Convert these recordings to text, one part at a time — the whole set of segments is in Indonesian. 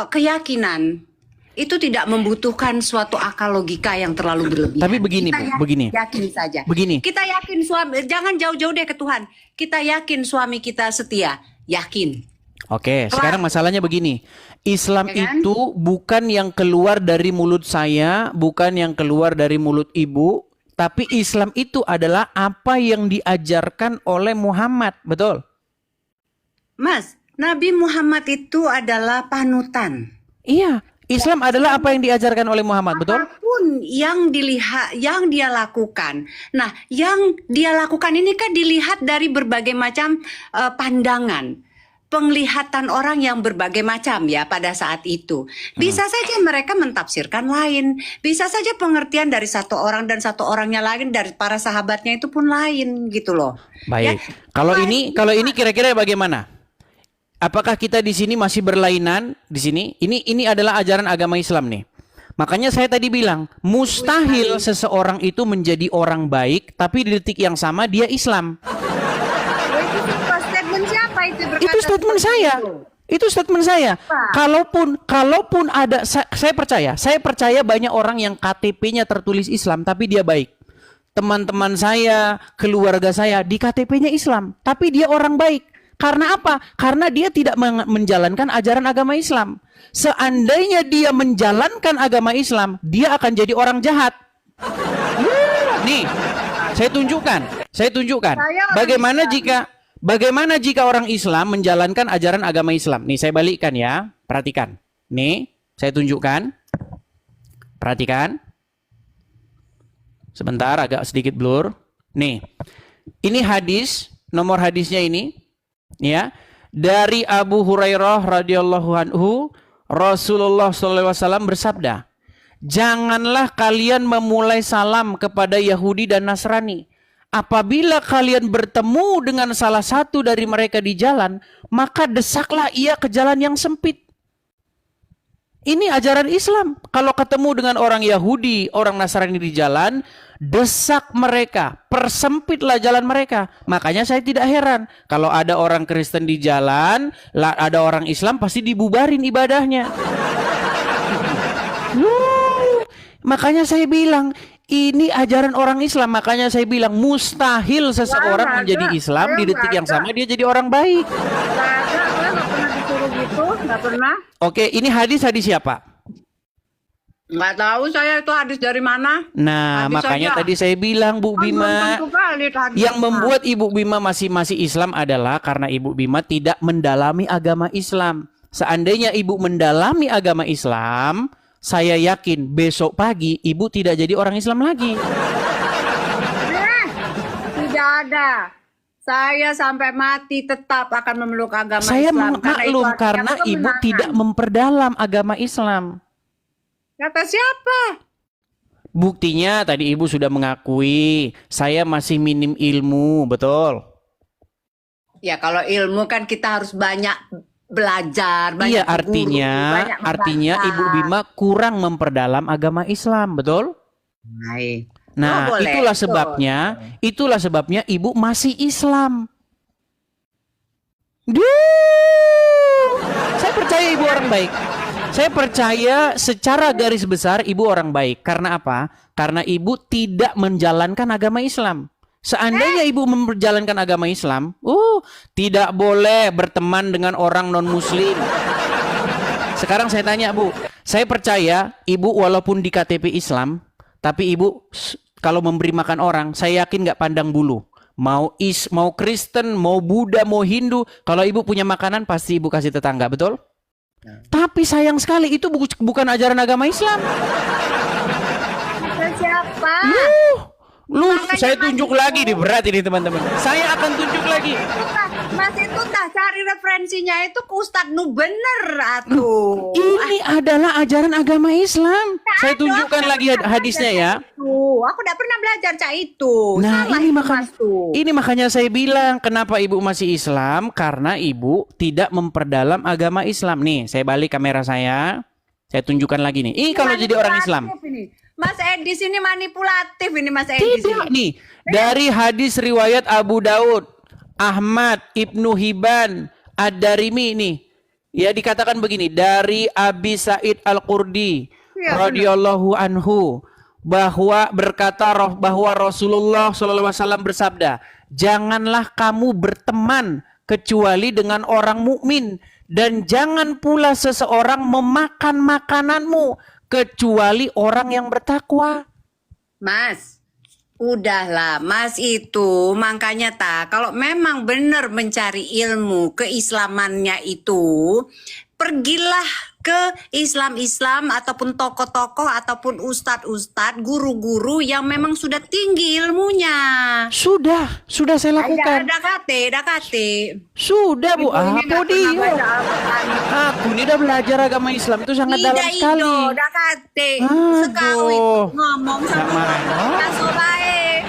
keyakinan itu tidak membutuhkan suatu akal logika yang terlalu berlebihan. Tapi begini, kita Bu, begini. Yakin saja. Begini. Kita yakin suami, jangan jauh-jauh deh ke Tuhan. Kita yakin suami kita setia, yakin. Oke, sekarang masalahnya begini. Islam Ya kan? itu bukan yang keluar dari mulut saya, bukan yang keluar dari mulut ibu, tapi Islam itu adalah apa yang diajarkan oleh Muhammad, betul? Mas, Nabi Muhammad itu adalah panutan. Iya, Islam adalah apa yang diajarkan oleh Muhammad, betul? Apapun yang dilihat, yang dia lakukan. Nah, yang dia lakukan ini kan dilihat dari berbagai macam pandangan. Penglihatan orang yang berbagai macam ya pada saat itu. Bisa saja mereka mentafsirkan lain. Bisa saja pengertian dari satu orang dan satu orangnya lain, dari para sahabatnya itu pun lain gitu loh. Baik. Ya, Kalau ini kira-kira bagaimana? Apakah kita di sini masih berlainan di sini? Ini adalah ajaran agama Islam nih. Makanya saya tadi bilang, mustahil seseorang itu menjadi orang baik tapi di detik yang sama dia Islam. statement siapa itu berkata Itu statement seperti saya. Itu statement saya. Kalaupun ada saya percaya banyak orang yang KTP-nya tertulis Islam tapi dia baik. Teman-teman saya, keluarga saya di KTP-nya Islam tapi dia orang baik. Karena apa? Karena dia tidak menjalankan ajaran agama Islam. Seandainya dia menjalankan agama Islam, dia akan jadi orang jahat. Nih, saya tunjukkan. Bagaimana jika orang Islam menjalankan ajaran agama Islam? Nih, saya balikkan ya. Perhatikan. Nih, saya tunjukkan. Perhatikan. Sebentar, agak sedikit blur. Nih, ini hadis, nomor hadisnya ini. Ya, dari Abu Hurairah radhiyallahu anhu, Rasulullah SAW bersabda, janganlah kalian memulai salam kepada Yahudi dan Nasrani. Apabila kalian bertemu dengan salah satu dari mereka di jalan, maka desaklah ia ke jalan yang sempit. Ini ajaran Islam. Kalau ketemu dengan orang Yahudi, orang Nasrani di jalan, desak mereka, persempitlah jalan mereka. Makanya saya tidak heran kalau ada orang Kristen di jalan, ada orang Islam pasti dibubarin ibadahnya. Makanya saya bilang ini ajaran orang Islam. Makanya saya bilang mustahil seseorang menjadi Islam di detik yang sama dia jadi orang baik. Nggak pernah disuruh gitu, nggak pernah. Oke, ini hadis siapa? Nggak tahu saya itu hadis dari mana. Nah, Hadis makanya saja. tadi saya bilang Bu Belum Bima, tentu valid hadis yang sama. membuat Ibu Bima masih Islam adalah karena Ibu Bima tidak mendalami agama Islam. Seandainya Ibu mendalami agama Islam, saya yakin besok pagi Ibu tidak jadi orang Islam lagi. Tidak ada. Saya sampai mati tetap akan memeluk agama Saya Islam. maklum karena Ibu tidak memperdalam agama Islam. Kata siapa? Buktinya tadi Ibu sudah mengakui saya masih minim ilmu, betul? Ya kalau ilmu kan kita harus banyak belajar, banyak Iya, artinya Ibu Bima kurang memperdalam agama Islam, betul? Baik. Nah, Oh, boleh. itulah sebabnya Ibu masih Islam. Saya percaya Ibu orang baik. Saya percaya secara garis besar Ibu orang baik. Karena apa? Karena Ibu tidak menjalankan agama Islam. Seandainya Ibu menjalankan agama Islam, tidak boleh berteman dengan orang non-muslim. Sekarang saya tanya Bu, saya percaya Ibu walaupun di KTP Islam, tapi Ibu kalau memberi makan orang, saya yakin nggak pandang bulu. Mau Kristen, mau Buddha, mau Hindu, kalau Ibu punya makanan pasti Ibu kasih tetangga, betul? Tapi sayang sekali itu bukan ajaran agama Islam. Kata siapa? Saya tunjuk lagi nih, berat ini teman-teman. Saya akan tunjuk lagi. Mas itu cari referensinya itu ke Ustadz Nu bener atuh. Ini adalah ajaran agama Islam. Saya tunjukkan lagi hadisnya ya. Aku tidak pernah belajar cak itu. Nah, Salah itu, Mas, tuh. ini makanya saya bilang kenapa Ibu masih Islam, karena Ibu tidak memperdalam agama Islam. Nih, saya balik kamera saya. Saya tunjukkan lagi nih. Ini kalau jadi orang Islam. Ini. Mas Edis ini manipulatif ini Mas Edis. Tidak nih. Dari hadis riwayat Abu Daud, Ahmad, Ibnu Hibban, Ad-Darimi nih. Ya, dikatakan begini dari Abi Sa'id Al-Qurdi Ya, radhiyallahu anhu bahwa Rasulullah SAW bersabda, janganlah kamu berteman kecuali dengan orang mukmin, dan jangan pula seseorang memakan makananmu kecuali orang yang bertakwa. Mas, udahlah, Mas itu makanya kalau memang benar mencari ilmu keislamannya itu, pergilah ke Islam-Islam ataupun tokoh-tokoh ataupun ustadz-ustadz, guru-guru yang memang sudah tinggi ilmunya. Sudah saya lakukan. Ada kate. Sudah Bu, Ibu ini apa nggak pernah dia? baca Al-Quran. Aku ini udah belajar agama Islam itu sangat dalam sekali. Dah kate. Aduh. Sekali ngomong Nggak sama marah. biasa baik.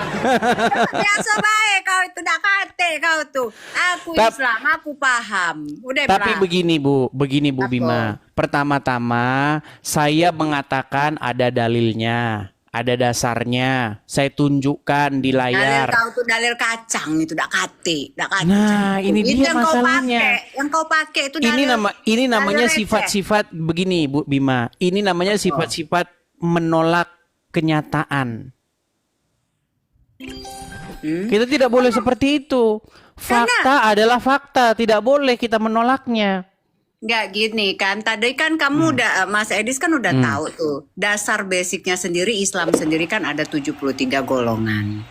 Biasa baik kau itu dah kate kau tuh. Aku Islam, aku paham. Udah Tapi pernah. begini Bu Apa? Bima. Pertama-tama saya mengatakan ada dalilnya, ada dasarnya. Saya tunjukkan di Dalil layar. kau tuh dalil kacang itu dak kate. Nah, ini Itu dia yang kau masalahnya. pakai. Yang kau pakai itu dalil. Ini namanya receh. sifat-sifat begini Bu Bima. Ini namanya sifat-sifat menolak kenyataan. Kita tidak boleh seperti itu. Fakta adalah fakta, tidak boleh kita menolaknya. Nggak gini kan, tadi kan kamu udah, Mas Edis kan udah tahu tuh, dasar basicnya sendiri, Islam sendiri kan ada 73 golongan.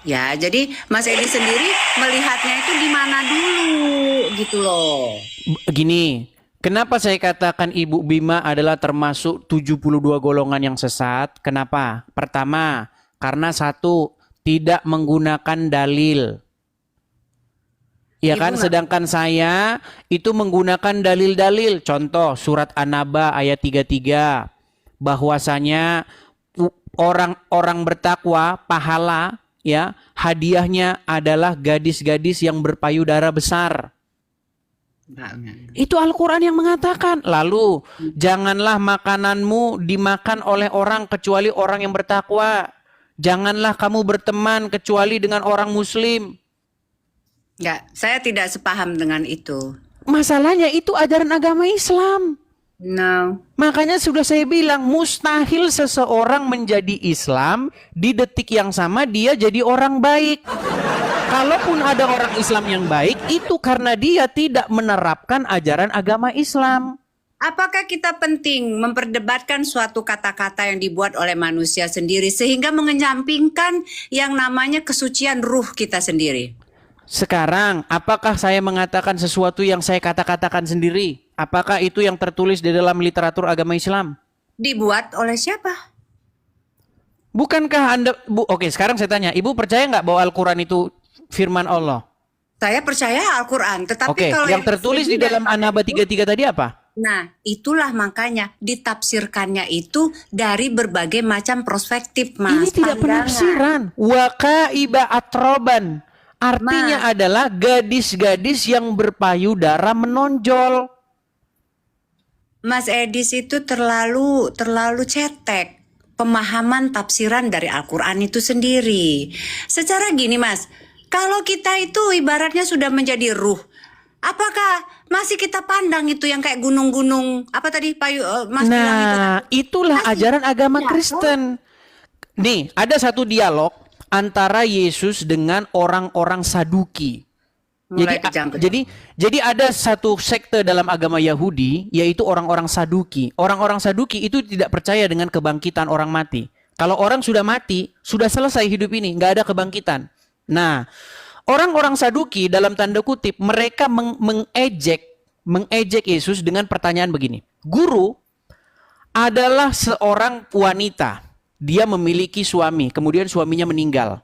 Ya, jadi Mas Edis sendiri melihatnya itu di mana dulu gitu loh. Gini, kenapa saya katakan Ibu Bima adalah termasuk 72 golongan yang sesat? Kenapa? Pertama, karena satu, tidak menggunakan dalil. Ya kan, sedangkan saya itu menggunakan dalil-dalil. Contoh surat An-Naba ayat 33 bahwasanya orang-orang bertakwa pahala ya hadiahnya adalah gadis-gadis yang berpayudara besar. Itu Al-Quran yang mengatakan. Lalu janganlah makananmu dimakan oleh orang kecuali orang yang bertakwa. Janganlah kamu berteman kecuali dengan orang muslim. Enggak, saya tidak sepaham dengan itu. Masalahnya itu ajaran agama Islam. No. Makanya sudah saya bilang mustahil seseorang menjadi Islam di detik yang sama dia jadi orang baik. Kalaupun ada orang Islam yang baik itu karena dia tidak menerapkan ajaran agama Islam. Apakah kita penting memperdebatkan suatu kata-kata yang dibuat oleh manusia sendiri sehingga mengenyampingkan yang namanya kesucian ruh kita sendiri? Sekarang, apakah saya mengatakan sesuatu yang saya kata-katakan sendiri? Apakah itu yang tertulis di dalam literatur agama Islam? Dibuat oleh siapa? Bukankah Anda... Oke, sekarang saya tanya. Ibu percaya nggak bahwa Al-Quran itu firman Allah? Saya percaya Al-Quran. Tetapi Oke, kalau yang tertulis di dalam An-Naba 33 tadi apa? Nah, itulah makanya ditafsirkannya itu dari berbagai macam perspektif, Mas. Ini tidak penafsiran. Waqaiba atroban. Artinya adalah gadis-gadis yang berpayudara menonjol. Mas Edis itu terlalu cetek pemahaman tafsiran dari Al-Quran itu sendiri. Secara gini, Mas, kalau kita itu ibaratnya sudah menjadi ruh, apakah masih kita pandang itu yang kayak gunung-gunung apa tadi Mas bilang itu? Nah, itulah ajaran agama Kristen. Nih, ada satu dialog antara Yesus dengan orang-orang Saduki. Jadi ada satu sekte dalam agama Yahudi yaitu orang-orang Saduki. Orang-orang Saduki itu tidak percaya dengan kebangkitan orang mati. Kalau orang sudah mati, sudah selesai hidup ini, nggak ada kebangkitan. Nah, orang-orang Saduki dalam tanda kutip mereka mengejek Yesus dengan pertanyaan begini. Guru adalah seorang wanita. Dia memiliki suami, kemudian suaminya meninggal.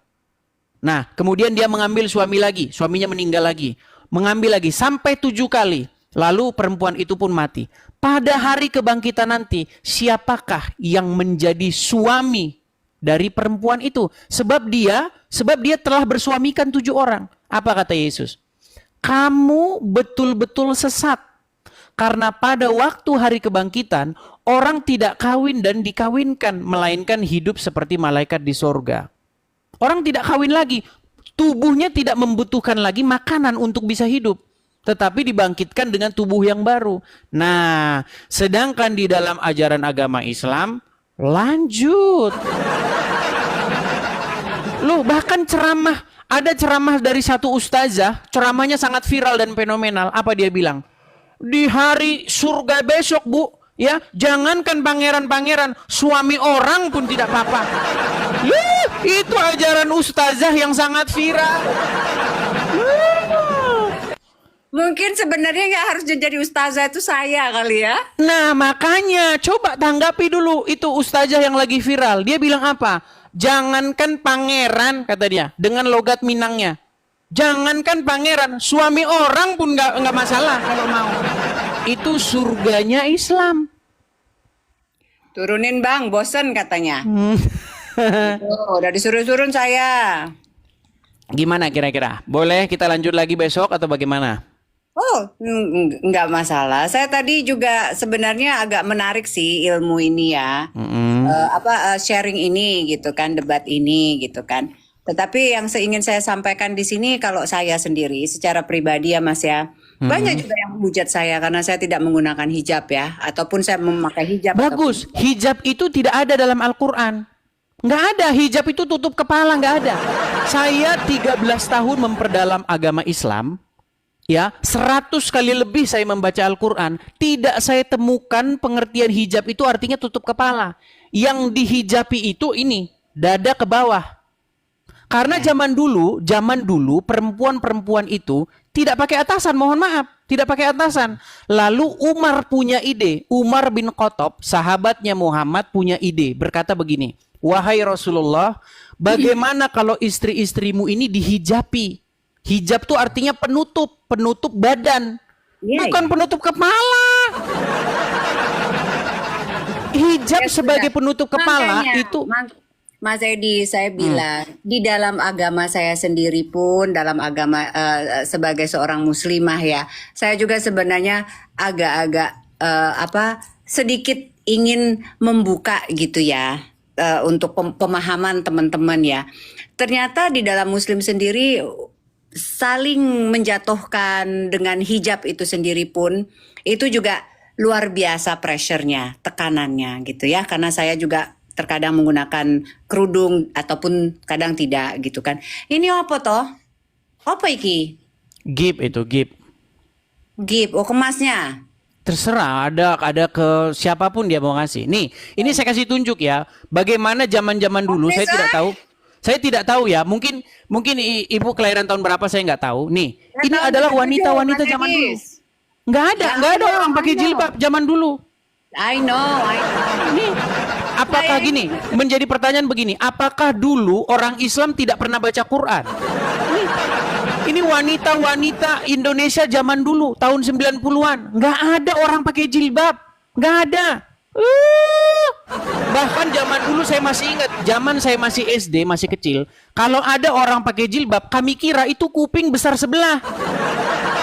Nah, kemudian dia mengambil suami lagi, suaminya meninggal lagi. Mengambil lagi sampai 7 kali. Lalu perempuan itu pun mati. Pada hari kebangkitan nanti, siapakah yang menjadi suami dari perempuan itu? Sebab dia telah bersuamikan 7 orang. Apa kata Yesus? Kamu betul-betul sesat. Karena pada waktu hari kebangkitan, orang tidak kawin dan dikawinkan, melainkan hidup seperti malaikat di sorga. Orang tidak kawin lagi, tubuhnya tidak membutuhkan lagi makanan untuk bisa hidup. tetapi dibangkitkan dengan tubuh yang baru. Nah, sedangkan di dalam ajaran agama Islam lanjut. Loh, bahkan ceramah, ada ceramah dari satu ustazah, ceramahnya sangat viral dan fenomenal. Apa dia bilang? Di hari surga besok, Bu, ya, jangankan pangeran-pangeran, suami orang pun tidak apa-apa. Itu ajaran ustazah yang sangat viral. Mungkin sebenarnya nggak harus jadi ustazah itu saya kali ya. Nah, makanya coba tanggapi dulu itu ustazah yang lagi viral. Dia bilang apa? Jangankan pangeran, kata dia, dengan logat Minangnya. Jangankan pangeran, suami orang pun nggak masalah kalau mau. Itu surganya Islam. Turunin Bang, bosen katanya. Oh, udah disuruh-suruh saya. Gimana kira-kira? Boleh kita lanjut lagi besok atau bagaimana? Oh, nggak masalah. Saya tadi juga sebenarnya agak menarik sih ilmu ini ya. Sharing ini gitu kan, debat ini gitu kan. Tetapi yang ingin saya sampaikan di sini kalau saya sendiri secara pribadi ya Mas ya. Banyak juga yang menghujat saya karena saya tidak menggunakan hijab ya, ataupun saya memakai hijab. Bagus, hijab itu tidak ada dalam Al-Quran. Nggak ada, hijab itu tutup kepala, nggak ada. Saya 13 tahun memperdalam agama Islam. Ya, 100 kali lebih saya membaca Al-Quran. Tidak saya temukan pengertian hijab itu artinya tutup kepala. Yang dihijabi itu ini, dada ke bawah. Karena zaman dulu perempuan-perempuan itu tidak pakai atasan, mohon maaf, tidak pakai atasan. Lalu Umar punya ide, Umar bin Khattab, sahabatnya Muhammad punya ide, berkata begini, wahai Rasulullah, bagaimana kalau istri-istrimu ini dihijabi? Hijab tuh artinya penutup badan, bukan penutup kepala. Hijab sebagai penutup kepala itu. Mas Edi, saya bilang di dalam agama saya sendiri pun, dalam agama sebagai seorang muslimah ya, saya juga sebenarnya agak-agak sedikit ingin membuka gitu ya untuk pemahaman teman-teman ya. Ternyata di dalam Muslim sendiri saling menjatuhkan dengan hijab itu sendiri pun itu juga luar biasa pressure-nya, tekanannya gitu ya. Karena saya juga terkadang menggunakan kerudung ataupun kadang tidak gitu kan. Ini apa toh? Apa iki? Gip itu, gip. Gip, oh kemasnya. Terserah, ada ke siapapun dia mau ngasih. Nih, ini saya kasih tunjuk ya. Bagaimana zaman-zaman dulu, saya tidak tahu. Saya tidak tahu ya, mungkin ibu kelahiran tahun berapa saya nggak tahu. Nih, ini adalah wanita-wanita zaman dulu. Nggak ada orang pakai jilbab zaman dulu. I know. Nih, apakah gini? Menjadi pertanyaan begini, apakah dulu orang Islam tidak pernah baca Quran? Ini wanita-wanita Indonesia zaman dulu, tahun 90-an. Nggak ada orang pakai jilbab. Nggak ada. Bahkan zaman dulu saya masih ingat, zaman saya masih SD, masih kecil, kalau ada orang pakai jilbab, kami kira itu kuping besar sebelah.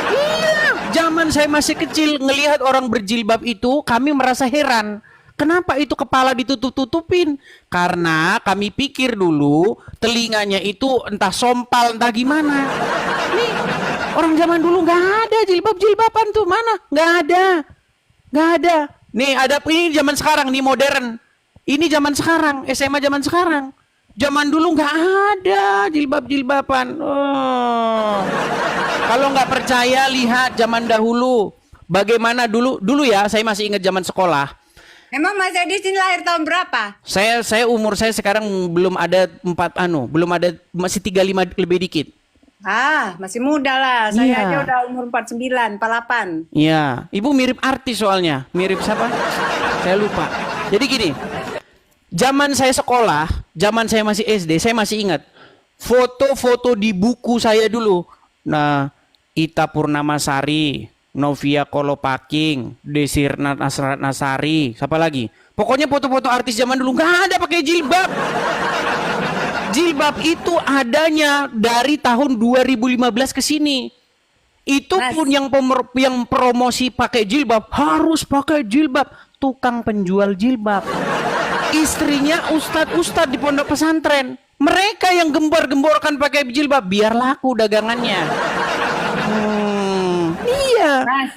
Iya, zaman saya masih kecil ngelihat orang berjilbab itu, kami merasa heran. Kenapa itu kepala ditutup-tutupin? Karena kami pikir dulu telinganya itu entah sompal, entah gimana. Nih, orang zaman dulu nggak ada jilbab-jilbaban tuh, mana? Nggak ada. Nih ada ini zaman sekarang nih modern. Ini zaman sekarang, SMA zaman sekarang. Zaman dulu nggak ada jilbab-jilbaban. Oh. Kalau nggak percaya lihat zaman dahulu. Bagaimana dulu ya, saya masih ingat zaman sekolah. Emang Mas Edi sini lahir tahun berapa? Saya umur saya sekarang belum ada masih 35 lebih dikit. Masih muda lah. Saya Iya. aja udah umur 49, 48. Iya, ibu mirip artis soalnya. Mirip siapa? Saya lupa. Jadi gini, zaman saya sekolah, zaman saya masih SD, saya masih ingat foto-foto di buku saya dulu. Nah, Ita Purnamasari, Novia Kolopaking, Desirna Nasari, siapa lagi? Pokoknya foto-foto artis zaman dulu nggak ada pakai jilbab. Jilbab itu adanya dari tahun 2015 ke sini. Itu pun yang promosi pakai jilbab harus pakai jilbab, tukang penjual jilbab. Istrinya ustadz di pondok pesantren. Mereka yang gembor-gemborkan pakai jilbab biar laku dagangannya. Mas,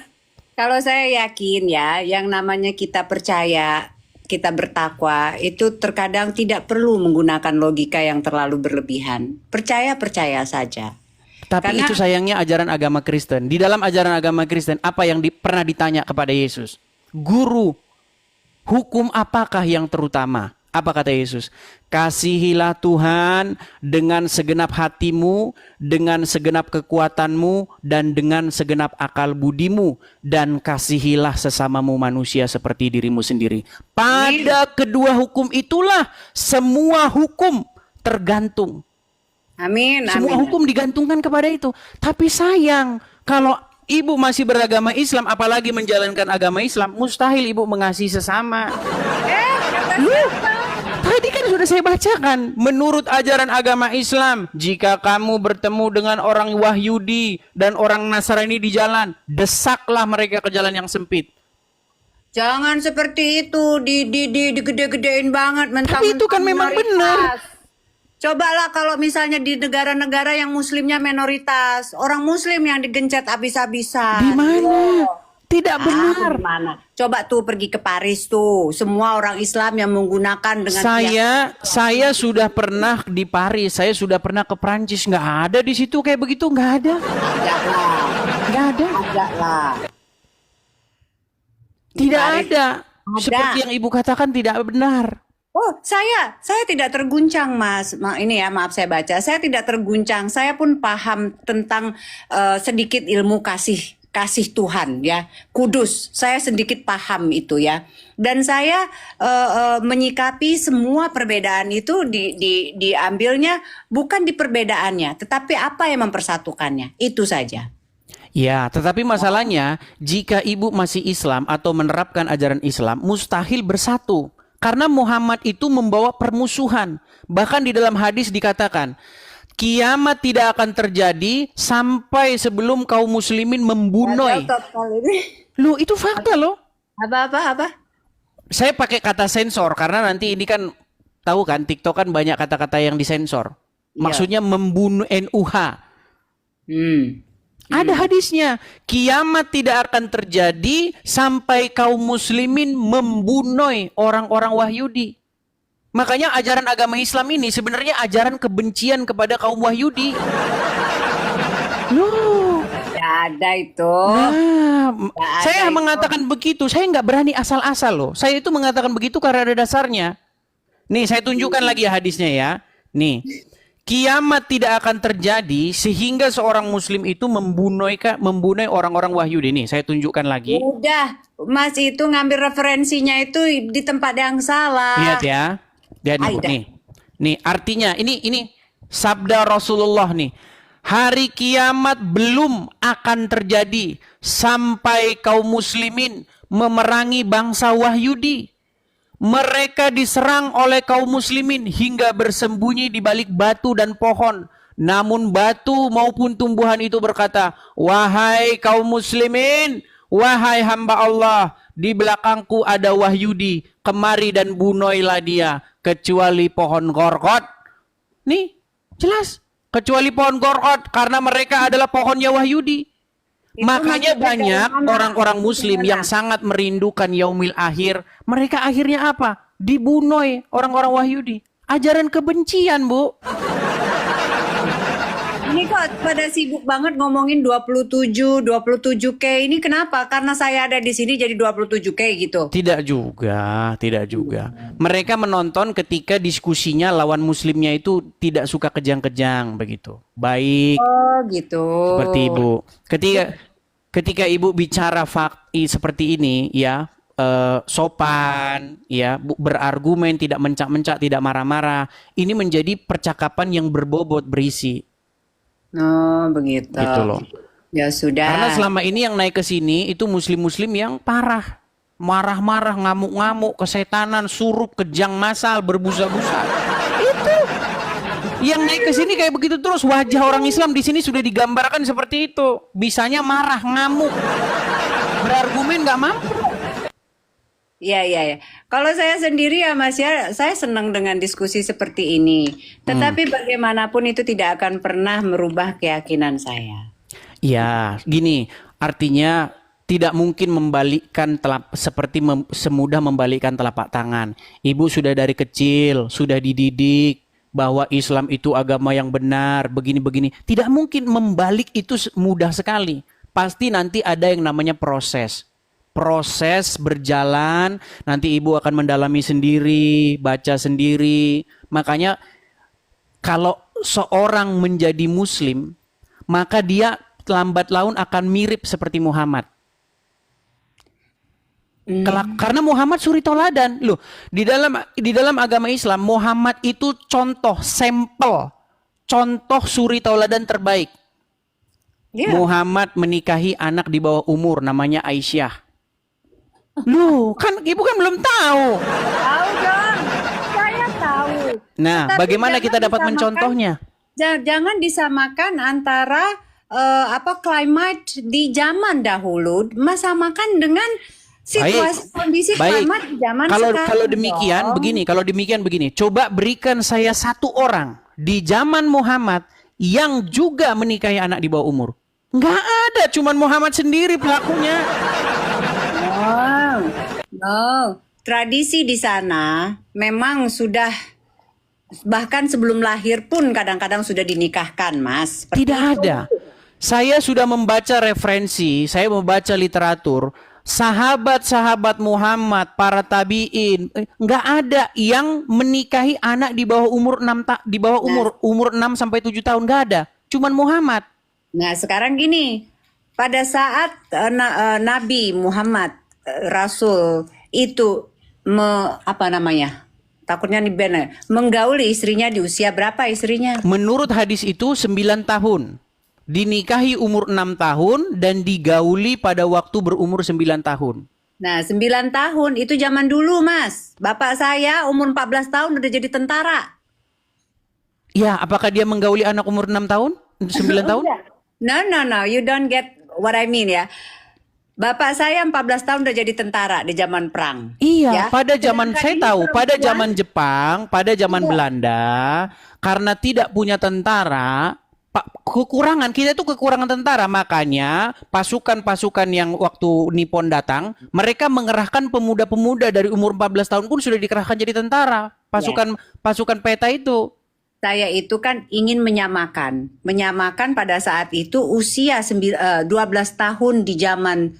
kalau saya yakin ya, yang namanya kita percaya, kita bertakwa, itu terkadang tidak perlu menggunakan logika yang terlalu berlebihan. Percaya-percaya saja. Tapi Karena itu sayangnya ajaran agama Kristen. Di dalam ajaran agama Kristen, apa yang pernah ditanya kepada Yesus? Guru, hukum apakah yang terutama? Apa kata Yesus? Kasihilah Tuhan dengan segenap hatimu, dengan segenap kekuatanmu, dan dengan segenap akal budimu. Dan kasihilah sesamamu manusia seperti dirimu sendiri. Pada kedua hukum itulah semua hukum tergantung. amin, Semua amin. hukum digantungkan kepada itu. Tapi sayang, kalau ibu masih beragama Islam, apalagi menjalankan agama Islam, mustahil ibu mengasihi sesama. Tadi kan sudah saya bacakan, menurut ajaran agama Islam, jika kamu bertemu dengan orang Wahyudi dan orang Nasrani di jalan, desaklah mereka ke jalan yang sempit. Jangan seperti itu, digede-gedein banget, Tapi itu kan memang benar. Cobalah kalau misalnya di negara-negara yang muslimnya minoritas, orang muslim yang digencet habis-habisan. Di mana? Tidak benar. Di mana? Coba tuh pergi ke Paris tuh, semua orang Islam yang menggunakan dengan Saya sudah pernah di Paris, saya sudah pernah ke Prancis, nggak ada di situ kayak begitu, nggak ada. Nggak ada. lah. Tidak Paris ada. ada. Seperti yang ibu katakan tidak benar. Oh, saya tidak terguncang, Mas. Ini ya, maaf saya baca. Saya tidak terguncang. Saya pun paham tentang sedikit ilmu kasih Tuhan ya. Kudus. Saya sedikit paham itu ya. Dan saya menyikapi semua perbedaan itu diambilnya bukan di perbedaannya, tetapi apa yang mempersatukannya. Itu saja. Ya, tetapi masalahnya jika ibu masih Islam atau menerapkan ajaran Islam, mustahil bersatu. Karena Muhammad itu membawa permusuhan. Bahkan di dalam hadis dikatakan, kiamat tidak akan terjadi sampai sebelum kaum muslimin membunuh. Loh, itu fakta loh. Apa? Saya pakai kata sensor karena nanti ini kan tahu kan TikTok kan banyak kata-kata yang disensor. Maksudnya membunuh NUH. Ada hadisnya, kiamat tidak akan terjadi sampai kaum muslimin membunuh orang-orang Wahyudi. Makanya ajaran agama Islam ini sebenarnya ajaran kebencian kepada kaum Wahyudi. Loh, Tidak ada itu. nah, Nggak saya ada itu. mengatakan begitu, saya nggak berani asal-asal loh. Saya itu mengatakan begitu karena ada dasarnya. Nih, saya tunjukkan lagi ya hadisnya ya. Nih, kiamat tidak akan terjadi sehingga seorang muslim itu membunuh orang-orang Wahyudi. Nih, saya tunjukkan lagi. Udah, Mas itu ngambil referensinya itu di tempat yang salah. Lihat ya. Lihat nih, Bu. Aida. Nih, artinya ini sabda Rasulullah nih. Hari kiamat belum akan terjadi sampai kaum muslimin memerangi bangsa Wahyudi. Mereka diserang oleh kaum muslimin hingga bersembunyi di balik batu dan pohon. Namun batu maupun tumbuhan itu berkata, wahai kaum muslimin, wahai hamba Allah, di belakangku ada Wahyudi, kemari dan bunuhlah dia, kecuali pohon gorgot. Nih, jelas. Kecuali pohon gorgot, karena mereka adalah pohonnya Wahyudi. Makanya banyak orang-orang muslim yang sangat merindukan yaumil akhir. Mereka akhirnya apa? Dibunuh orang-orang Wahyudi. Ajaran kebencian, Bu. Ini kok pada sibuk banget ngomongin 27K ini kenapa? Karena saya ada di sini jadi 27K gitu. Tidak juga. Mereka menonton ketika diskusinya lawan muslimnya itu tidak suka kejang-kejang begitu. Baik. Oh gitu. Seperti ibu. Ketika ibu bicara seperti ini, ya sopan, ya berargumen, tidak mencak-mencak, tidak marah-marah. Ini menjadi percakapan yang berbobot, berisi. Oh begitu. Gitu loh. Ya sudah. Karena selama ini yang naik ke sini itu muslim-muslim yang parah, marah-marah, ngamuk-ngamuk, kesetanan, surup, kejang masal, berbusa-busa. Itu. Yang naik ke sini kayak begitu terus. Wajah orang Islam di sini sudah digambarkan seperti itu. Bisanya marah, ngamuk, berargumen nggak mampu. Iya. Kalau saya sendiri ya Mas ya, saya senang dengan diskusi seperti ini. Tetapi bagaimanapun itu tidak akan pernah merubah keyakinan saya. Ya, gini. Artinya tidak mungkin membalikkan semudah membalikkan telapak tangan. Ibu sudah dari kecil, sudah dididik bahwa Islam itu agama yang benar, begini-begini. Tidak mungkin membalik itu mudah sekali. Pasti nanti ada yang namanya proses. Proses berjalan, nanti ibu akan mendalami sendiri, baca sendiri. Makanya kalau seorang menjadi muslim, maka dia lambat laun akan mirip seperti Muhammad. Karena Muhammad suri tauladan. Loh, di dalam agama Islam Muhammad itu contoh, sampel, contoh suri tauladan terbaik. Yeah. Muhammad menikahi anak di bawah umur namanya Aisyah. Loh, kan ibu kan belum tahu. Tahu dong, saya tahu. Nah, Tetapi bagaimana jangan kita dapat disamakan- mencontohnya? Jangan disamakan antara climate di zaman dahulu, samakan dengan situasi kondisi climate di zaman sekarang. Kalau demikian dong. begini. Coba berikan saya satu orang di zaman Muhammad yang juga menikahi anak di bawah umur. Nggak ada, cuman Muhammad sendiri pelakunya. No, tradisi di sana memang sudah bahkan sebelum lahir pun kadang-kadang sudah dinikahkan, Mas. Seperti Tidak itu. ada. Saya sudah membaca referensi, saya membaca literatur, sahabat-sahabat Muhammad, para tabiin, nggak ada yang menikahi anak di bawah umur umur 6 sampai 7 tahun, nggak ada. Cuman Muhammad. Nah, sekarang gini, pada saat Nabi Muhammad Rasul itu takutnya nih Ben, menggauli istrinya di usia berapa istrinya? Menurut hadis itu 9 tahun. Dinikahi umur 6 tahun dan digauli pada waktu berumur 9 tahun. Nah, 9 tahun itu zaman dulu, Mas. Bapak saya umur 14 tahun udah jadi tentara. Ya, apakah dia menggauli anak umur 6 tahun? 9 tahun? No, you don't get what I mean ya. Bapak saya 14 tahun udah jadi tentara di zaman perang. Iya, Ya. pada zaman Sedangkan saya ini tahu, pada perempuan- zaman Jepang, pada zaman Belanda, karena tidak punya tentara, kekurangan kita itu kekurangan tentara, makanya pasukan-pasukan yang waktu Nippon datang, mereka mengerahkan pemuda-pemuda dari umur 14 tahun pun sudah dikerahkan jadi tentara. Pasukan peta itu. Saya itu kan ingin menyamakan pada saat itu usia 12 tahun di zaman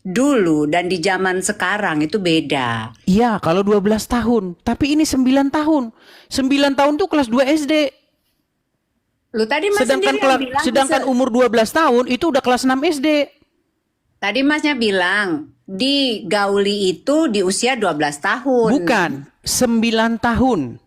dulu dan di zaman sekarang itu beda. Iya, kalau 12 tahun, tapi ini 9 tahun. 9 tahun tuh kelas 2 SD. Lu tadi Mas sendiri yang bilang Sedangkan umur 12 tahun itu udah kelas 6 SD. tadi Masnya bilang digauli itu di usia 12 tahun. Bukan, 9 tahun.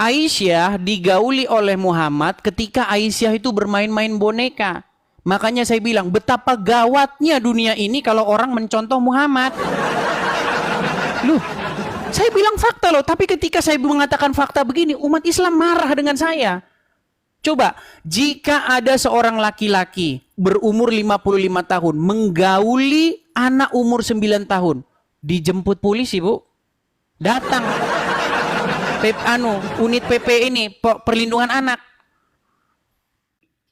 Aisyah digauli oleh Muhammad ketika Aisyah itu bermain-main boneka. Makanya saya bilang betapa gawatnya dunia ini kalau orang mencontoh Muhammad. Loh, saya bilang fakta loh, tapi ketika saya mengatakan fakta begini, umat Islam marah dengan saya. Coba, jika ada seorang laki-laki berumur 55 tahun menggauli anak umur 9 tahun, dijemput polisi, Bu. Datang unit PP ini, perlindungan anak.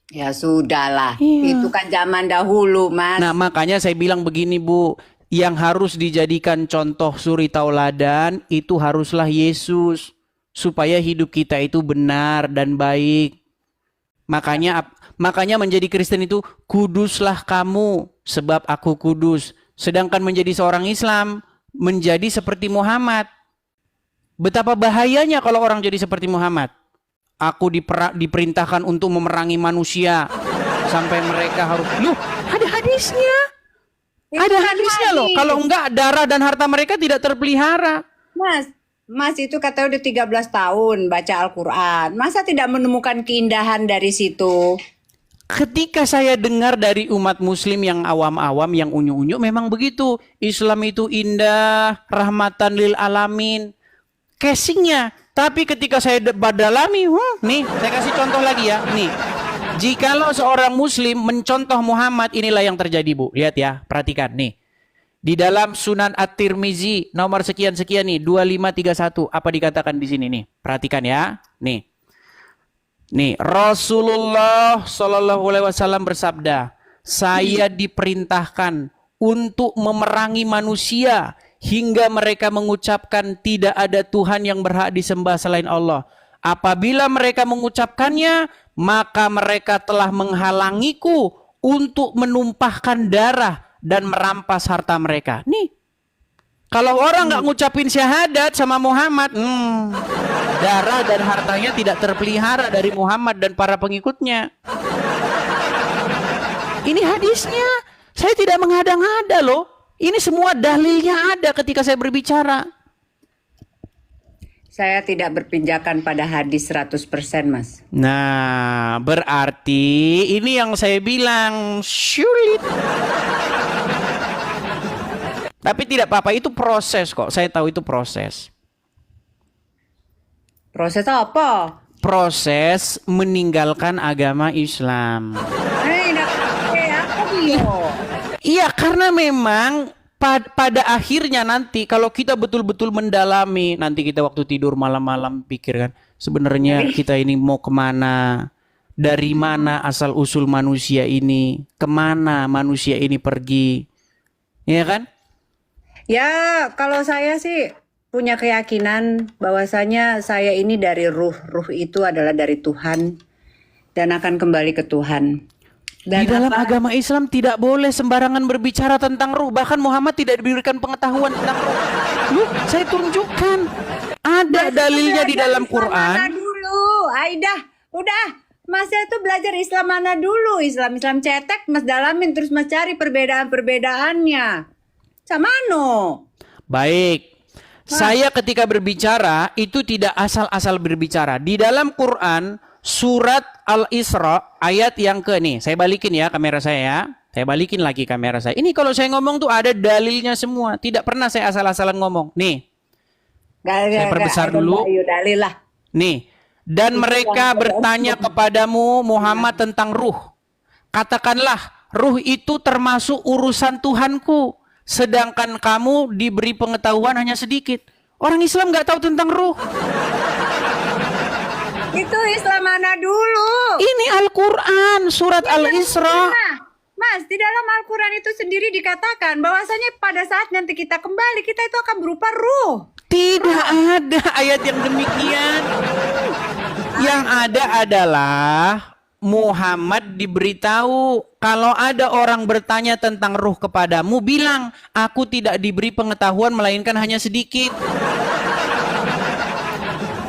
Ya sudahlah, Iya. itu kan zaman dahulu, Mas. Nah, makanya saya bilang begini, Bu, yang harus dijadikan contoh suri tauladan itu haruslah Yesus, supaya hidup kita itu benar dan baik. Makanya menjadi Kristen itu kuduslah kamu sebab aku kudus. Sedangkan menjadi seorang Islam menjadi seperti Muhammad. Betapa bahayanya kalau orang jadi seperti Muhammad. Aku diperintahkan untuk memerangi manusia sampai mereka harus. Loh, ada hadisnya. Itu Ada kan hadisnya loh. hadis. Kalau enggak darah dan harta mereka tidak terpelihara. Mas itu katanya udah 13 tahun baca Al-Quran. Masa tidak menemukan keindahan dari situ? Ketika saya dengar dari umat muslim yang awam-awam, yang unyu-unyu, memang begitu. Islam itu indah, rahmatan lil alamin. Casingnya. Tapi ketika saya badalami, nih saya kasih contoh lagi ya. Nih, jikalau seorang muslim mencontoh Muhammad, inilah yang terjadi, Bu. Lihat ya, perhatikan nih. Di dalam Sunan At-Tirmizi nomor sekian-sekian nih, 2531. Apa dikatakan di sini nih? Perhatikan ya. Nih, Rasulullah Shallallahu Alaihi Wasallam bersabda, saya diperintahkan untuk memerangi manusia hingga mereka mengucapkan tidak ada Tuhan yang berhak disembah selain Allah. Apabila mereka mengucapkannya, maka mereka telah menghalangiku untuk menumpahkan darah dan merampas harta mereka. Nih, kalau orang nggak ngucapin syahadat sama Muhammad, darah dan hartanya tidak terpelihara dari Muhammad dan para pengikutnya. Ini hadisnya, saya tidak mengada-ngada loh. Ini semua dalilnya ada ketika saya berbicara. Saya tidak berpinjakan pada hadis 100%, Mas. Nah, berarti ini yang saya bilang sulit. Tapi tidak apa-apa, itu proses kok. Saya tahu itu proses. Proses apa? Proses meninggalkan agama Islam. Iya, karena memang pada akhirnya nanti kalau kita betul-betul mendalami, nanti kita waktu tidur malam-malam pikirkan sebenarnya kita ini mau kemana, dari mana asal usul manusia ini, kemana manusia ini pergi, ya kan? Ya, kalau saya sih punya keyakinan bahwasanya saya ini dari ruh itu adalah dari Tuhan dan akan kembali ke Tuhan. Dan di dalam agama Islam tidak boleh sembarangan berbicara tentang ruh. Bahkan Muhammad tidak diberikan pengetahuan tentang ruh. Loh, saya tunjukkan. Ada dalilnya di dalam Quran. Mana dulu, Aidah, udah. Mas itu belajar Islam mana dulu? Islam cetek, Mas dalamin terus Mas cari perbedaan-perbedaannya. Sama no. Baik. Saya ketika berbicara itu tidak asal-asal berbicara. Di dalam Quran surat Al-Isra ayat yang nih, saya balikin ya kamera saya ya. Saya balikin lagi kamera saya. Ini kalau saya ngomong tuh ada dalilnya semua. Tidak pernah saya asal-asalan ngomong. Nih. Saya perbesar dulu. Dalil lah. Nih. Dan mereka bertanya kepadamu Muhammad tentang ruh. Katakanlah, ruh itu termasuk urusan Tuhanku. Sedangkan kamu diberi pengetahuan hanya sedikit. Orang Islam nggak tahu tentang ruh. Itu Islam mana dulu? Ini Al-Quran, surat Al-Isra. Mas, di dalam Al-Quran itu sendiri dikatakan bahwasanya pada saat nanti kita kembali, kita itu akan berupa ruh. Tidak ada ayat yang demikian. Yang ada adalah Muhammad diberitahu kalau ada orang bertanya tentang ruh kepadamu, bilang, aku tidak diberi pengetahuan melainkan hanya sedikit.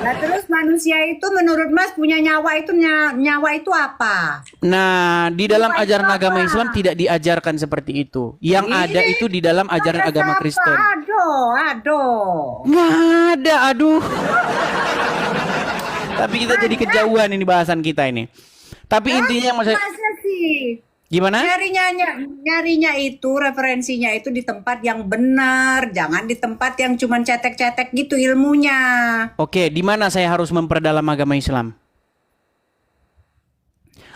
Nah terus manusia itu menurut Mas punya nyawa itu apa? Nah di dalam ajaran agama Islam tidak diajarkan seperti itu. Yang ada itu di dalam ajaran agama Kristen. Aduh. Nggak ada, aduh. Tapi kita jadi kejauhan ini bahasan kita ini. Tapi intinya yang masa sih? Gimana? Nyarinya itu referensinya itu di tempat yang benar, jangan di tempat yang cuman cetek-cetek gitu ilmunya. Oke, di mana saya harus memperdalam agama Islam?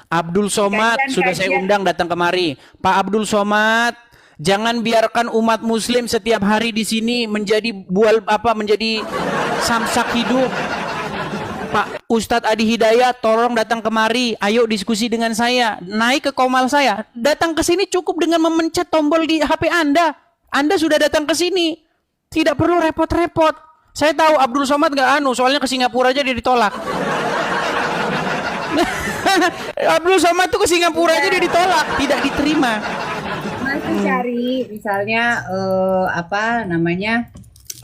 Abdul Somad sudah saya undang datang kemari. Pak Abdul Somad, jangan biarkan umat Muslim setiap hari di sini menjadi menjadi samsak hidup. Pak Ustadz Adi Hidayat, tolong datang kemari. Ayo diskusi dengan saya. Naik ke komal saya. Datang ke sini cukup dengan memencet tombol di HP Anda. Anda sudah datang ke sini. Tidak perlu repot-repot. Saya tahu Abdul Somad nggak soalnya ke Singapura aja dia ditolak. Abdul Somad tuh ke Singapura aja dia ditolak, tidak diterima. Masih cari misalnya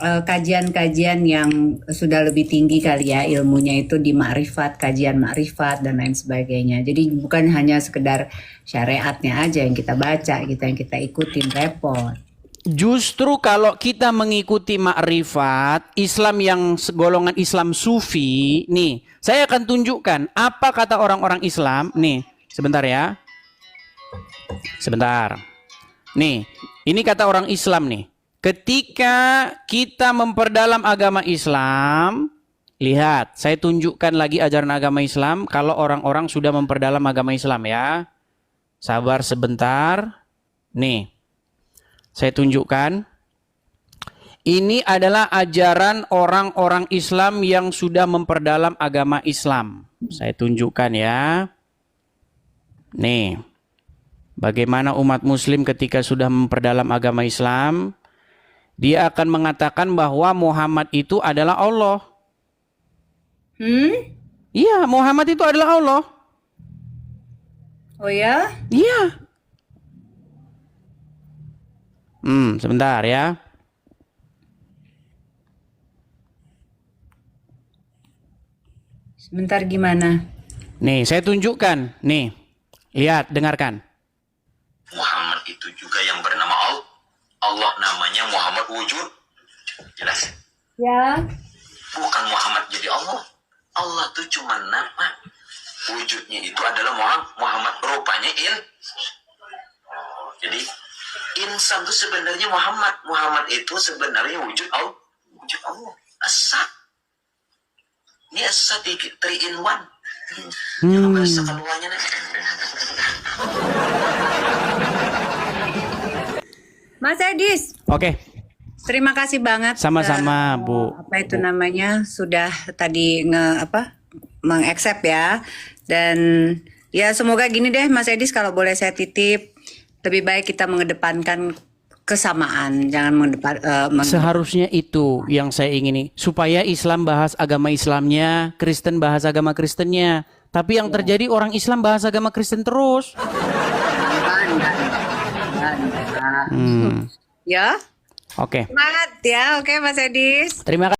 kajian-kajian yang sudah lebih tinggi kali ya ilmunya itu di makrifat, kajian makrifat dan lain sebagainya. Jadi bukan hanya sekedar syariatnya aja yang kita baca, yang kita ikutin, repot. Justru kalau kita mengikuti makrifat Islam yang golongan Islam Sufi, nih saya akan tunjukkan apa kata orang-orang Islam. Nih sebentar ya, sebentar. Nih ini kata orang Islam nih. Ketika kita memperdalam agama Islam, lihat, saya tunjukkan lagi ajaran agama Islam kalau orang-orang sudah memperdalam agama Islam ya. Sabar sebentar. Nih, saya tunjukkan. Ini adalah ajaran orang-orang Islam yang sudah memperdalam agama Islam. Saya tunjukkan ya. Nih, Bagaimana umat muslim ketika sudah memperdalam agama Islam, dia akan mengatakan bahwa Muhammad itu adalah Allah. Iya, Muhammad itu adalah Allah. Oh ya? Iya. Sebentar ya. Sebentar gimana? Nih, saya tunjukkan. Nih, lihat, dengarkan. Muhammad itu juga yang bernama Allah. Allah namanya Muhammad wujud. Jelas? Ya. Bukan Muhammad jadi Allah. Allah tuh cuma nama. Wujudnya itu adalah Muhammad. Rupanya jadi insan itu sebenarnya Muhammad. Muhammad itu sebenarnya wujud Allah. Wujud Allah. Asa. Ini asa 3 in 1. Jangan bahasa keluarnya nih. Mas Edis, Oke, terima kasih banget. sama-sama, Bu. Apa itu namanya? Sudah tadi mengaccept ya. Dan ya semoga gini deh Mas Edis, kalau boleh saya titip, lebih baik kita mengedepankan kesamaan, jangan Seharusnya itu yang saya ingini, supaya Islam bahas agama Islamnya, Kristen bahas agama Kristennya. Tapi yang terjadi orang Islam bahas agama Kristen terus. Ya. Oke. Semangat ya. Oke Mas Edis. Terima kasih.